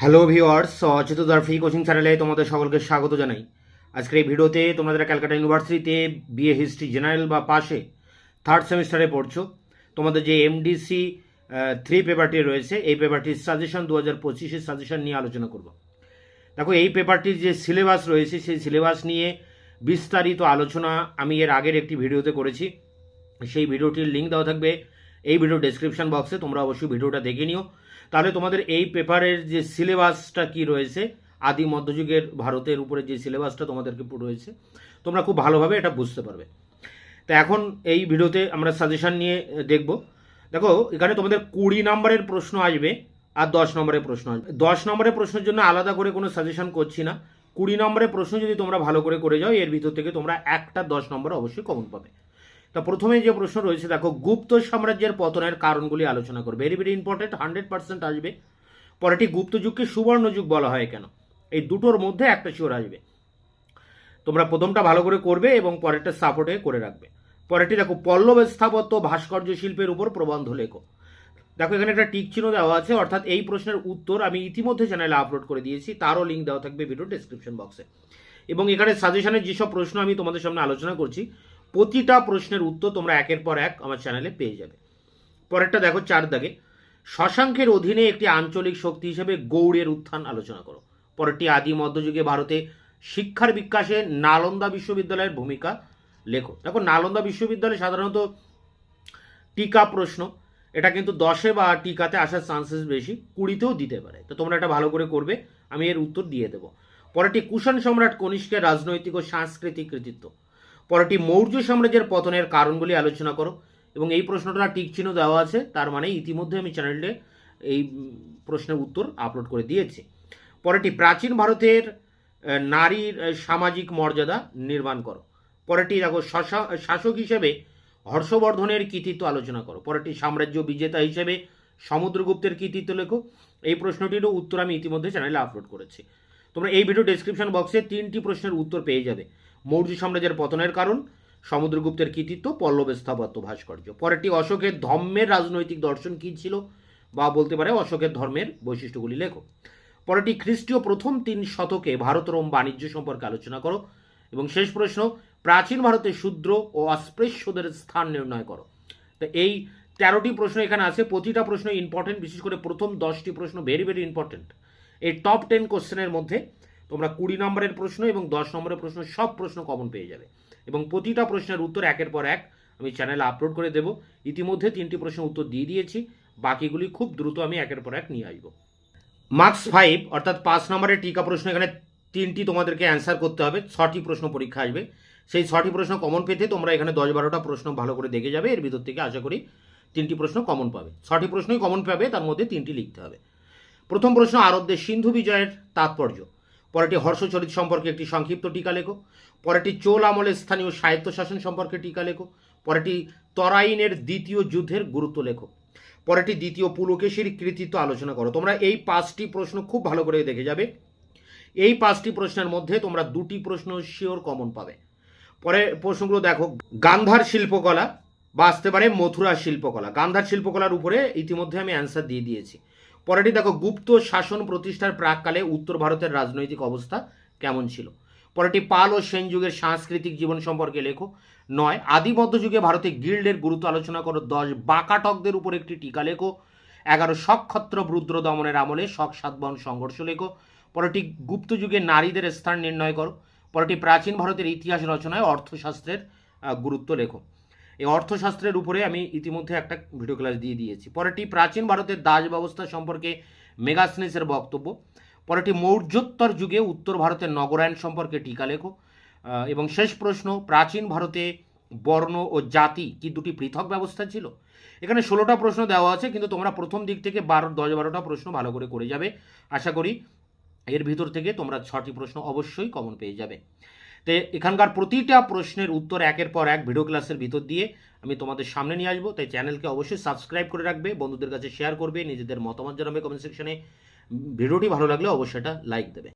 Hello viewers, অচেতদার free coaching চ্যানেলে তোমাদের সকলকে স্বাগত জানাই। আজকের এই ভিডিওতে তোমরা যারা ক্যালকাটা ইউনিভার্সিটিতে বিএ হিস্ট্রি জেনারেল বা পাশে থার্ড সেমিস্টারে পড়ছো, তোমাদের যে এমডিসি 3 পেপারটি রয়েছে, এই পেপারটির সাজেশন 2025-এর সাজেশন নিয়ে আলোচনা করব। দেখো, এই পেপারটির যে সিলেবাস রয়েছে সেই সিলেবাস নিয়ে বিস্তারিত আলোচনা আমি এর আগের একটি ভিডিওতে করেছি। সেই ভিডিওটির লিঙ্ক দেওয়া থাকবে এই ভিডিও ডেসক্রিপশন বক্সে, তোমরা অবশ্যই ভিডিওটা দেখে নিও। তাহলে তোমাদের এই পেপারের যে সিলেবাসটা কি রয়েছে, আদি মধ্যযুগের ভারতের উপরে যে সিলেবাসটা তোমাদেরকে রয়েছে, তোমরা খুব ভালোভাবে এটা বুঝতে পারবে। তো এখন এই ভিডিওতে আমরা সাজেশন নিয়ে দেখব। দেখো, এখানে তোমাদের 20 নম্বরের প্রশ্ন আসবে আর 10 নম্বরের প্রশ্ন আসবে। 10 নম্বরের প্রশ্নের জন্য আলাদা করে কোনো সাজেশন করছি না। 20 নম্বরের প্রশ্ন যদি তোমরা ভালো করে যাও, এর ভিতর থেকে তোমরা একটা 10 নম্বর অবশ্যই কমন পাবে। তা প্রথমে যে প্রশ্ন রয়েছে, দেখো, গুপ্ত সাম্রাজ্যের পতনের কারণগুলি আলোচনা করবে। ভেরি ভেরি ইম্পর্টেন্ট, 100% আসবে। পরেটি গুপ্ত যুগকে সুবর্ণ যুগ বলা হয় কেন? এই দুটোর মধ্যে একটা শিওর আসবে। তোমরা প্রথমটা ভালো করে করবে এবং পরেরটা সাপোর্টে করে রাখবে। পরেরটি দেখো, পল্লব স্থাপত্য ভাস্কর্য শিল্পের উপর প্রবন্ধ লেখো। দেখো, এখানে একটা টিক চিহ্ন দেওয়া আছে, অর্থাৎ এই প্রশ্নের উত্তর আমি ইতিমধ্যে চ্যানেলে আপলোড করে দিয়েছি, তারও লিঙ্ক দেওয়া থাকবে ভিডিও ডেসক্রিপশন বক্সে। এবং এখানে সাজেশনের যেসব প্রশ্ন আমি তোমাদের সামনে আলোচনা করছি, প্রতিটা প্রশ্নের উত্তর তোমরা একের পর এক আমার চ্যানেলে পেয়ে যাবে। পরেরটা দেখো, 4 দাগে, শশাঙ্কের অধীনে একটি আঞ্চলিক শক্তি হিসেবে গৌড়ের উত্থান আলোচনা করো। পরেরটি আদি মধ্যযুগে ভারতে শিক্ষার বিকাশে নালন্দা বিশ্ববিদ্যালয়ের ভূমিকা লেখো। দেখো, নালন্দা বিশ্ববিদ্যালয় সাধারণত টিকা প্রশ্ন, এটা কিন্তু 10-এ বা টিকাতে আসার চান্সেস বেশি, 20-তেও দিতে পারে। তো তোমরা এটা ভালো করে করবে, আমি এর উত্তর দিয়ে দেবো। পরেরটি কুষাণ সম্রাট কনিষ্কের রাজনৈতিক ও সাংস্কৃতিক কৃতিত্ব। পরেরটি মৌর্য সাম্রাজ্যের পতনের কারণগুলি আলোচনা করো। এবং এই প্রশ্নটা টিক চিহ্ন দেওয়া আছে, তার মানে ইতিমধ্যে আমি চ্যানেলে এই প্রশ্নের উত্তর আপলোড করে দিয়েছি। পরেরটি প্রাচীন ভারতের নারীর সামাজিক মর্যাদা নির্মাণ করো। পরেরটি দেখো, শাসক হিসেবে হর্ষবর্ধনের কৃতিত্ব আলোচনা করো। পরেরটি সাম্রাজ্য বিজেতা হিসেবে সমুদ্রগুপ্তের কৃতিত্ব লেখো। এই প্রশ্নটিরও উত্তর আমি ইতিমধ্যে চ্যানেলে আপলোড করেছি। তোমরা এই ভিডিও ডেসক্রিপশন বক্সে 3টি প্রশ্নের উত্তর পেয়ে যাবে। মৌর্য সাম্রাজ্যের পতনের কারণ, সমুদ্রগুপ্তের কৃতিত্ব, পল্লব স্থাপত্য ভাস্কর্য। পরেরটি অশোকের ধর্মের রাজনৈতিক দর্শন কী ছিল, বা বলতে পারে অশোকের ধর্মের বৈশিষ্ট্যগুলি লেখো। পরেরটি খ্রিস্টীয় প্রথম 3 শতকে ভারত রোম বাণিজ্য সম্পর্কে আলোচনা করো। এবং শেষ প্রশ্ন, প্রাচীন ভারতে শূদ্র ও অস্পৃশ্যদের স্থান নির্ণয় করো। তো এই 13টি প্রশ্ন এখানে আছে, প্রতিটা প্রশ্ন ইম্পর্টেন্ট, বিশেষ করে প্রথম 10টি প্রশ্ন ভেরি ভেরি ইম্পর্টেন্ট। এই টপ 10 কোশ্চেনের মধ্যে তোমরা 20 নম্বরের প্রশ্ন এবং 10 নম্বরের প্রশ্ন, সব প্রশ্ন কমন পেয়ে যাবে। এবং প্রতিটা প্রশ্নের উত্তর একের পর এক আমি চ্যানেলে আপলোড করে দেবো। ইতিমধ্যে 3টি প্রশ্নের উত্তর দিয়ে দিয়েছি, বাকিগুলি খুব দ্রুত আমি একের পর এক নিয়ে আসবো। মার্কস 5 অর্থাৎ 5 নম্বরের টিকা প্রশ্ন, এখানে 3টি তোমাদেরকে অ্যান্সার করতে হবে। 6টি প্রশ্ন পরীক্ষা আসবে। সেই 6টি প্রশ্ন কমন পেতে তোমরা এখানে 10-12টা প্রশ্ন ভালো করে দেখে যাবে। এর ভিতর থেকে আশা করি 3টি প্রশ্ন কমন পাবে। 6টি প্রশ্নই কমন পাবে, তার মধ্যে 3টি লিখতে হবে। প্রথম প্রশ্ন, আরবদের সিন্ধু বিজয়ের তাৎপর্য। পরেরটি হর্ষচরিত সম্পর্কে একটি সংক্ষিপ্ত টিকা লেখো। পরেরটি চোল আমলের স্থানীয় স্বায়ত্তশাসন সম্পর্কে টিকা লেখো। পরেরটি তরাইনের দ্বিতীয় যুদ্ধের গুরুত্ব লেখো। পরেরটি দ্বিতীয় পুলকেশীর কৃতিত্ব আলোচনা করো। তোমরা এই 5টি প্রশ্ন খুব ভালো করে দেখে যাবে। এই 5টি প্রশ্নের মধ্যে তোমরা 2টি প্রশ্ন শিওর কমন পাবে। পরে প্রশ্নগুলো দেখো, গান্ধার শিল্পকলা বা আসতে পারে মথুরা শিল্পকলা। গান্ধার শিল্পকলার উপরে ইতিমধ্যে আমি অ্যান্সার দিয়ে দিয়েছি। পরেরটি দেখো, গুপ্ত শাসন প্রতিষ্ঠার প্রাককালে উত্তর ভারতের রাজনৈতিক অবস্থা কেমন ছিল। পরেরটি পাল ও সেন যুগের সাংস্কৃতিক জীবন সম্পর্কে লেখো। 9, আদি মধ্যযুগে ভারতে গিল্ডের গুরুত্ব আলোচনা করো। 10, বাকাটকদের উপর একটি টিকা লেখো। 11, শকক্ষত্র রুদ্র দমনের আমলে শক সাতবাহন সংঘর্ষ লেখো। পরেরটি গুপ্ত যুগে নারীদের স্থান নির্ণয় করো। পরেরটি প্রাচীন ভারতের ইতিহাস রচনায় অর্থশাস্ত্রের গুরুত্ব লেখো। এই অর্থশাস্ত্রের উপরে আমি ইতিমধ্যে একটা ভিডিও ক্লাস দিয়ে দিয়েছি। পরেরটি প্রাচীন ভারতের দাস ব্যবস্থা সম্পর্কে মেগাসনিসের বক্তব্য। পরেরটি মৌর্যোত্তর যুগে উত্তর ভারতের নগরায়ণ সম্পর্কে টিকা লেখো। এবং শেষ প্রশ্ন, প্রাচীন ভারতে বর্ণ ও জাতি কি দুটি পৃথক ব্যবস্থা ছিল। এখানে 16টা প্রশ্ন দেওয়া আছে, কিন্তু তোমরা প্রথম দিক থেকে 10-12টা প্রশ্ন ভালো করে যাবে। আশা করি এর ভিতর থেকে তোমরা 6টি প্রশ্ন অবশ্যই কমন পেয়ে যাবে। তো এখানকার প্রতিটা প্রশ্নের উত্তর একের পর এক ভিডিও ক্লাসের ভিতর দিয়ে আমি তোমাদের সামনে নিয়ে আসবো। তাই চ্যানেলকে অবশ্যই সাবস্ক্রাইব করে রাখবে, বন্ধুদের কাছে শেয়ার করবে, নিজেদের মতামত জানাবে কমেন্ট সেকশনে। ভিডিওটি ভালো লাগলে অবশ্যই এটা লাইক দেবে।